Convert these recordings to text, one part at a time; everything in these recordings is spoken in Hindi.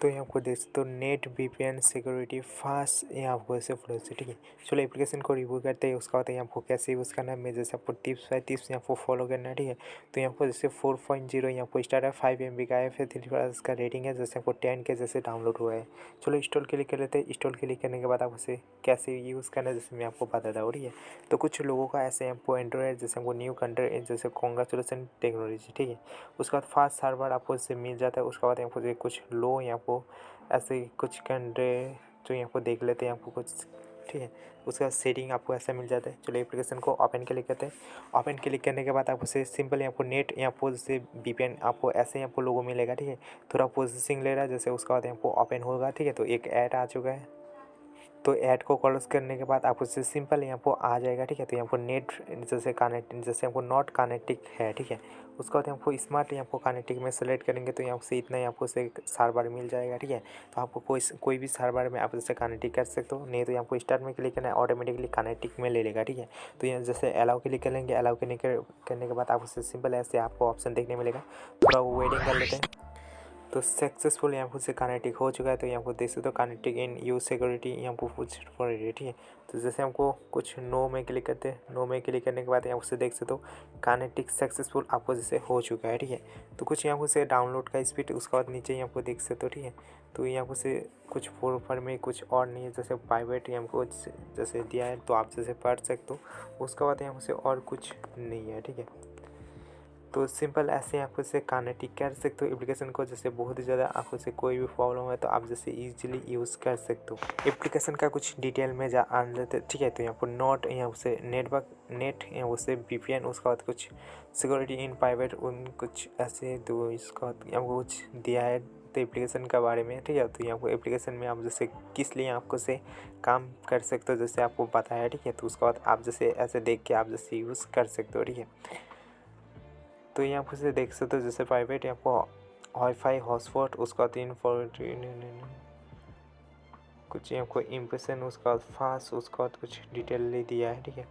तो यहाँ आपको देख सकते हो नेट वीपीएन सिक्योरिटी फास्ट यहाँ आपको ऐसे फ्लो से, ठीक है। चलो एप्लीकेशन को रिव्यू करते हैं, उसका बाद यहाँ आपको कैसे यूज़ करना है, मैं जैसे आपको टिप्स बाय टिप्स यहाँ आपको फॉलो करना है, ठीक है। तो यहाँ आपको जैसे 4.0 यहाँ आपको स्टार्ट है, 5 MB का है, फिर 3 का रेटिंग है, जैसे आपको 10 के जैसे डाउनलोड हुआ है। चलो इंस्टॉल क्लिक कर लेते हैं। इंस्टॉल क्लिक करने के बाद आपको उसे कैसे यूज़ करना है जैसे मैं आपको बताता हूँ, ठीक है। तो कुछ लोगों का ऐसे आपको एंड्रॉयड जैसे हमको न्यू कंट्री जैसे कॉन्ग्रेचुलेसन टेक्नोलॉजी, ठीक है। उसके बाद फास्ट सर्वर आपको इससे मिल जाता है। उसके बाद यहाँ आपको कुछ लो यहाँ आपको ऐसे कुछ कंट्री जो यहाँ पर देख लेते हैं आपको कुछ, ठीक है। उसका सेटिंग आपको ऐसा मिल जाता है। चलो एप्लीकेशन को ओपन क्लिक करते हैं। ओपन क्लिक करने के बाद आपको से सिंपल यहाँ पर नेट यहाँ पर जैसे वीपीएन आपको ऐसे यहाँ पर लोगो मिलेगा, ठीक है। थोड़ा प्रोसेसिंग ले रहा है, जैसे उसके बाद यहाँ पर ओपन होगा, ठीक है। तो एक ऐड आ चुका है। तो ऐड को क्लोज करने के बाद आपको से सिंपल यहाँ पर आ जाएगा, ठीक है। तो यहाँ पर नेट जैसे कनेक्ट जैसे हमको नॉट कनेक्टिंग है, ठीक है। उसके बाद हमको स्मार्ट यहाँ पर कनेक्टिंग में सेलेक्ट करेंगे तो यहाँ से इतना आपको से सर्वर मिल जाएगा, ठीक है। तो आपको कोई भी सर्वर में आप जैसे कनेक्टिंग कर सकते हो, नहीं तो यहाँ पर स्टार्ट में क्लिक करना है, ऑटोमेटिकली कनेक्टिंग में ले लेगा, ठीक है। तो यहाँ जैसे अलाउ क्लिक करेंगे, अलाउ करने के बाद आपको सिंपल ऐसे आपको ऑप्शन देखने मिलेगा। थोड़ा वो वेटिंग कर लेते हैं। तो सक्सेसफुल यहाँ पर से कनेक्टिंग हो चुका है। तो यहाँ पर देख सकते हो कनेक्टिंग इन यूज सिक्योरिटी यहाँ पर कुछ फॉर रेडी, ठीक है। तो जैसे हमको कुछ नो में क्लिक करते हैं, नो में क्लिक करने के बाद यहाँ से देख सकते हो कनेक्टिंग सक्सेसफुल आपको जैसे हो चुका है, ठीक है। तो कुछ यहाँ पर से डाउनलोड का स्पीड, उसके बाद नीचे यहाँ पर देख सकते हो, ठीक है। तो यहाँ पर से कुछ फोर में कुछ और नहीं है, जैसे प्राइवेट यहाँ को जैसे दिया है तो आप जैसे पढ़ सकते हो। उसके बाद यहाँ से और कुछ नहीं है, ठीक है। तो सिंपल ऐसे आपको से कनेक्टिंग कर सकते हो एप्लीकेशन को। जैसे बहुत ही ज़्यादा आपको से कोई भी प्रॉब्लम है तो आप जैसे इजीली यूज़ कर सकते हो। एप्लीकेशन का कुछ डिटेल में जान लेते, ठीक है। तो यहाँ पर नोट यहाँ से नेट यहाँ से वीपीएन, उसका बाद कुछ सिक्योरिटी इन प्राइवेट उन कुछ ऐसे, तो इसका यहाँ को कुछ दिया है तो एप्लीकेशन के बारे में, ठीक है। तो यहाँ को एप्लीकेशन में आप जैसे किस लिए आपको से काम कर सकते हो जैसे आपको बताया, ठीक है। तो उसके बाद आप जैसे ऐसे देख के आप जैसे यूज़ कर सकते हो, ठीक है। तो यहाँ पर से देख सकते हो जैसे प्राइवेट यहाँ पर वाईफाई हॉटस्पॉट, उसका 3 फॉर कुछ यहाँ को इम्प्रेशन, उसका बाद फास्ट, उसका बाद कुछ डिटेल दिया है, ठीक है।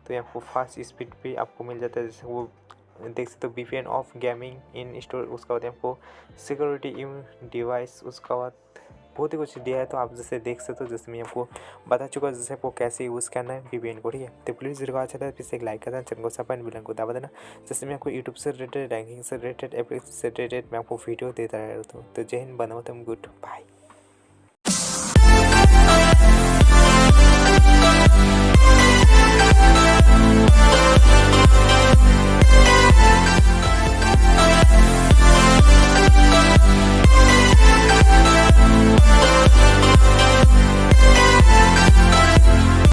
तो यहाँ को फास्ट स्पीड भी आपको मिल जाता है, जैसे वो देख सकते हो VPN of gaming in store, उसका बाद यहाँ को सिक्योरिटी इन डिवाइस, उसका बाद बहुत ही कुछ दिया है। तो आप जैसे देख सकते हो, जैसे मैं आपको बता चुका हूँ जैसे आपको कैसे यूज़ करना है वीपीएन को, ठीक है। तो प्लीज़ वीडियो अच्छा था फिर से एक लाइक करना, चैनल को सब्सक्राइब बिल को दबा देना। जैसे मैं आपको यूट्यूब से रिलेटेड, रैंकिंग से रिलेटेड, एप्लीकेशन से रिलेटेड मैं आपको वीडियो देता रहता हूँ। तो जय हिंद, बंदे मातरम, गुड बाय।